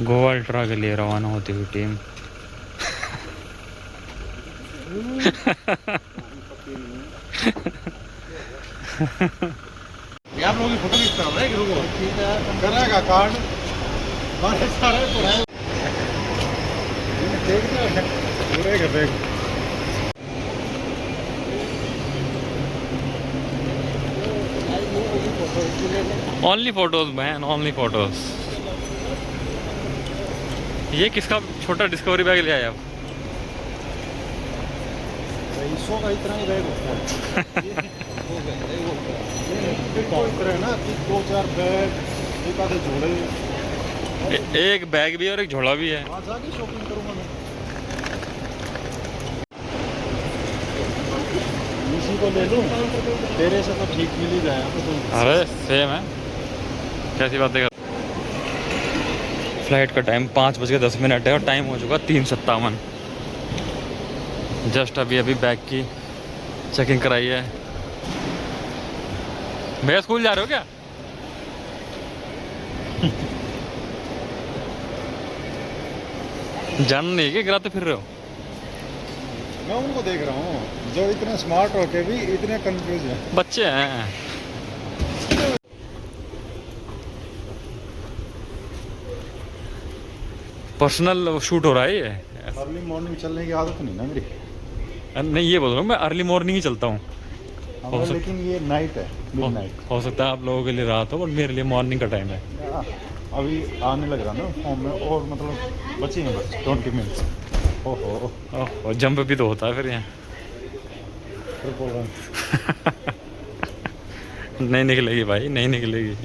Goa ultra के लिए रवाना होती हुई टीम। आप लोगों की फोटो खींचता है कि रुको ठीक है करेगा कार्ड हमारे सारे पढ़ाए देखना पूरे कर देख only photos man, only photos. ये किसका छोटा डिस्कवरी बैग ले आए आप? रईसों का इतना ही बैग होता है ना कि 2-4 बैग एक आधे झोले एक बैग भी और एक झोला भी है। वहाँ जाके शॉपिंग करूँगा मैं इसी को ले लूँ तेरे से तो ठीक मिल ही जाए। अरे सेम है, कैसी बातें कर। फ्लाइट का टाइम 5:10 है और टाइम हो चुका 3:57। जस्ट अभी बैग की चेकिंग कराई है। भैया स्कूल जा रहे हो क्या? जान नहीं कि गिराते फिर रहे हो? मैं उनको देख रहा हूँ जो इतने स्मार्ट होके भी इतने कंफ्यूज हैं। बच्चे हैं। पर्सनल शूट हो रहा है ये। अर्ली मॉर्निंग चलने की आदत नहीं ना मेरी। नहीं, ये बोल रहा हूँ मैं, अर्ली मॉर्निंग ही चलता हूँ। लेकिन ये नाइट है, मिडनाइट। हो सकता है आप लोगों के लिए रात हो, बट मेरे लिए मॉर्निंग का टाइम है। अभी आने लग रहा ना फॉर्म में और मतलब बचेंगे बस 20 मिनट्स। ओहो जंप भी तो होता है फिर यहाँ। नहीं निकलेगी भाई, नहीं निकलेगी।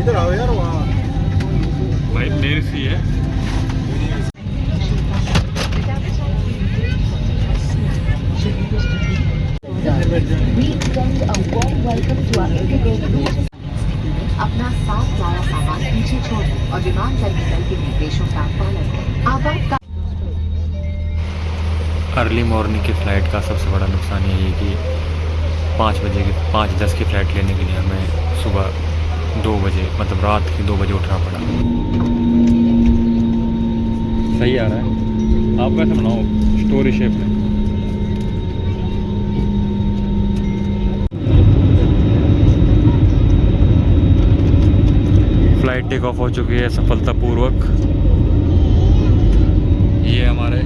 इधर आओ यार, वहाँ भाई मेरी सी है। अपना साथ लाया सामान पीछे छोड़ और विमान टर्मिनल के निर्देशों का पालन करें। आपातकाल अर्ली मॉर्निंग की फ़्लाइट का सबसे बड़ा नुकसान ये है कि 5:10 की फ़्लाइट लेने के लिए हमें सुबह 2 बजे मतलब रात के 2 बजे उठना पड़ा। सही आ रहा है। आप वैसे बनाओ स्टोरी शेप में। फ़्लाइट टेक ऑफ हो चुकी है सफलतापूर्वक। ये हमारे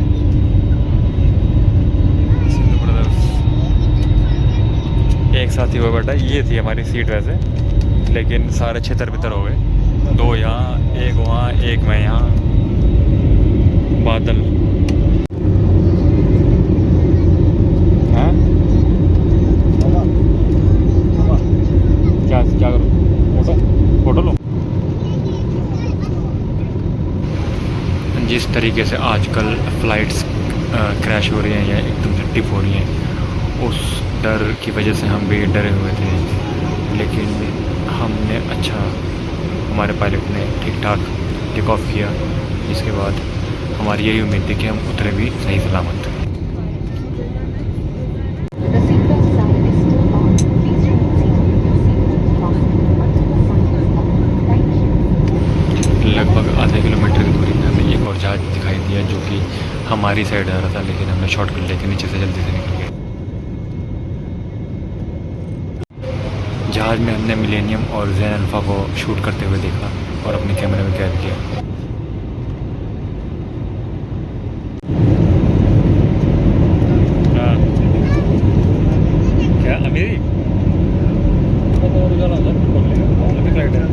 एक साथी हुआ बैठा। ये थी हमारी सीट वैसे, लेकिन सारे छितर बितर हो गए। 2 यहाँ, 1 वहाँ, 1 मैं यहाँ। बादल। हाँ क्या क्या करूँ? फोटो लो। जिस तरीके से आजकल फ़्लाइट्स क्रैश हो रही हैं या एकदम से टिप हो रही हैं, उस डर की वजह से हम भी डरे हुए थे। लेकिन हमने हमारे पायलट ने ठीक ठाक टेक ऑफ किया। इसके बाद हमारी यही उम्मीद थी कि हम उतरे भी सही सलामत। लगभग आधे किलोमीटर की दूरी में हमें एक और जहाज दिखाई दिया जो कि हमारी साइड आ रहा था, लेकिन हमने शॉर्टकट लेके नीचे से जल्दी से निकल गए। जहाज में हमने मिलेनियम और ज़ेन अल्फ़ा को शूट करते हुए देखा और अपने कैमरे में कैद किया। क्या अमीरी फ्लाइट है।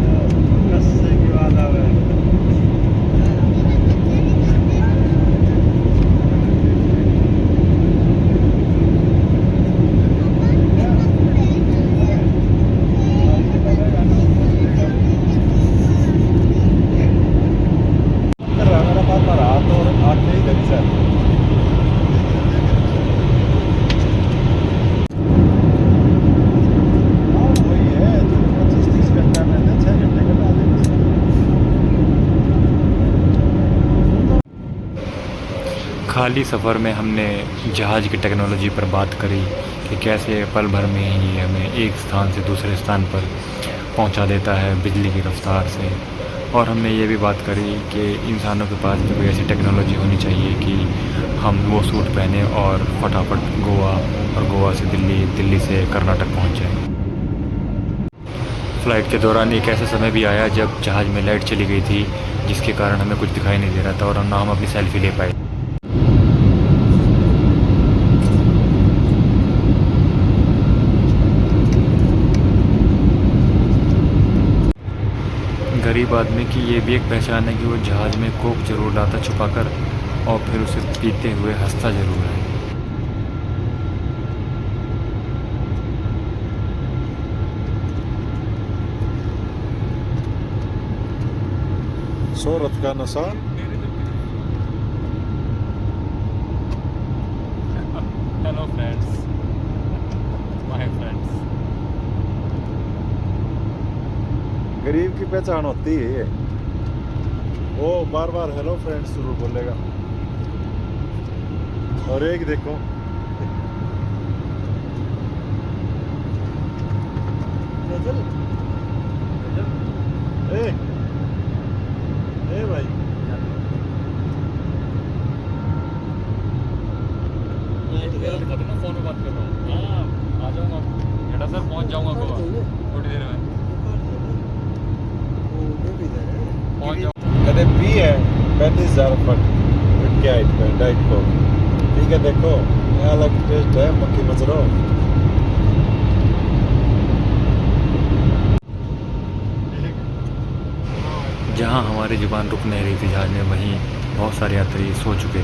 खाली सफ़र में हमने जहाज़ की टेक्नोलॉजी पर बात करी कि कैसे पल भर में ही हमें एक स्थान से दूसरे स्थान पर पहुंचा देता है बिजली की रफ्तार से। और हमने ये भी बात करी कि इंसानों के पास भी कोई ऐसी टेक्नोलॉजी होनी चाहिए कि हम वो सूट पहने और फटाफट गोवा और गोवा से दिल्ली, दिल्ली से कर्नाटक पहुंच जाएं। फ़्लाइट के दौरान एक ऐसा समय भी आया जब जहाज़ में लाइट चली गई थी, जिसके कारण हमें कुछ दिखाई नहीं दे रहा था और ना हम अपनी सेल्फ़ी ले पाए। गरीब आदमी की ये भी एक पहचान है कि वो जहाज़ में कोक ज़रूर लाता छुपा कर और फिर उसे पीते हुए हंसता ज़रूर है। सूरत का नशा। Hello friends, my friends. गरीब की पहचान होती है वो बार बार हेलो फ्रेंड्स जरूर बोलेगा। और एक देखो ए भाई फोन पे बात कर रहा हूँ। हाँ, आ जाऊँगा हेडा सर, पहुँच जाऊँगा गोवा थोड़ी देर में पहुँच जाऊँगा। अरे पी है 35,000 फट क्या डाइट को ठीक है। देखो यहाँ अलग टेस्ट है मक्खी मचरो। जहाँ हमारी जुबान रुक नहीं रही थी जहाज में, वहीं बहुत सारे यात्री सो चुके।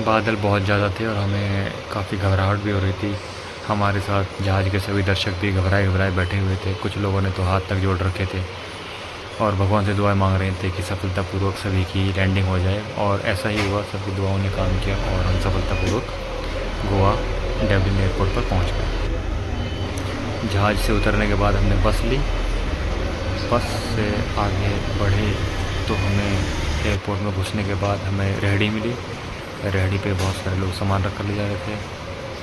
बादल बहुत ज़्यादा थे और हमें काफ़ी घबराहट भी हो रही थी। हमारे साथ जहाज़ के सभी दर्शक भी घबराए बैठे हुए थे। कुछ लोगों ने तो हाथ तक जोड़ रखे थे और भगवान से दुआएं मांग रहे थे कि सफलतापूर्वक सभी की लैंडिंग हो जाए। और ऐसा ही हुआ, सबकी दुआओं ने काम किया और हम सफलतापूर्वक गोवा डेवलिन एयरपोर्ट पर पहुँच गए। जहाज़ से उतरने के बाद हमने बस ली। बस से आगे बढ़े तो हमें एयरपोर्ट में घुसने के बाद हमें रेहड़ी मिली। रेहड़ी पे बहुत सारे लोग सामान रख कर ले जा रहे थे,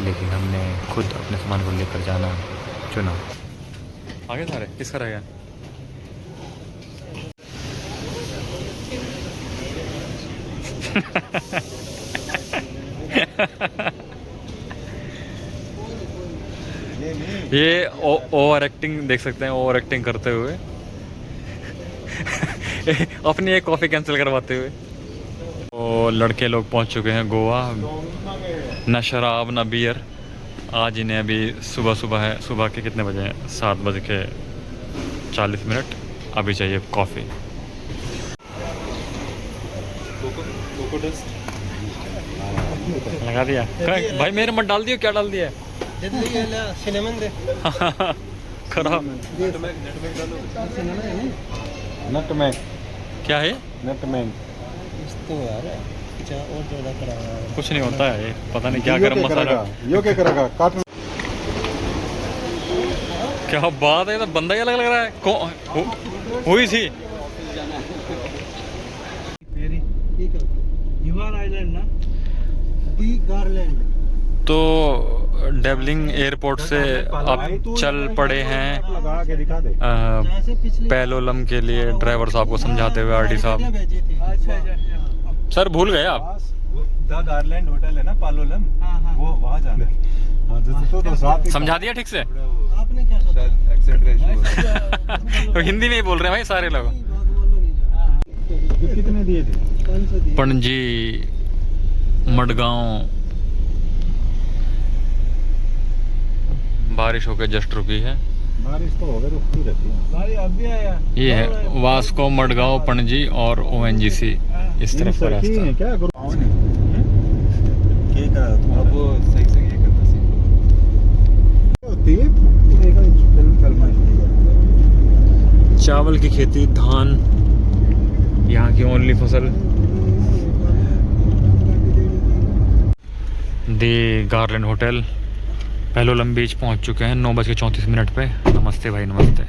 लेकिन हमने खुद अपने सामान को लेकर जाना चुना। आगे सारे किसका रह गया? ये ओवर एक्टिंग देख सकते हैं, ओवर एक्टिंग करते हुए अपनी एक कॉफ़ी कैंसिल करवाते हुए। तो लड़के लोग पहुंच चुके हैं गोवा। न शराब न बियर। आज इन्हें अभी सुबह है, सुबह के कितने बजे हैं? 7:40। अभी चाहिए कॉफ़ी। लगा दिया भाई, मेरे मत डाल दियो। क्या डाल दिया? खराब नटमैग। क्या है? नटमैग कुछ नहीं होता है, पता नहीं क्या गरम मसाला। यो क्या करेगा? काट। क्या बात है, तो बंदा ही अलग लग रहा है। कौन हुई थी? तो डेवलिंग एयरपोर्ट से अब चल पड़े हैं पैलोलम के लिए। ड्राइवर साहब को समझाते हुए आरडी साहब। सर भूल गए आप? द गार्लैंड होटल है ना पालोलम, हाँ, हाँ। वो वहाँ जाना है। हाँ, तो साथ ही समझा दिया ठीक से? आपने क्या सोचा? एक्सेंट रेशियो तो हिंदी में ही बोल रहे हैं भाई सारे लोग। कितने दिए थे? कौन सा दिया? पणजी, मडगांव, बारिश होकर जस्ट रुकी है। बारिश तो हो गई, रुकती रहती है। भाई अब भी आया। ये है वास्को, मडगांव, पणजी और ONGC इस तरफ का रास्ता। है क्या गुरु क्या करा तुम? अब वो सही से ये करना सीखो। होती है पूरे का चावल की खेती, धान यहाँ की ओनली फसल। दी गार्लैंड होटल पैलोलम बीच पहुँच चुके हैं 9:34 पे। नमस्ते भाई, नमस्ते।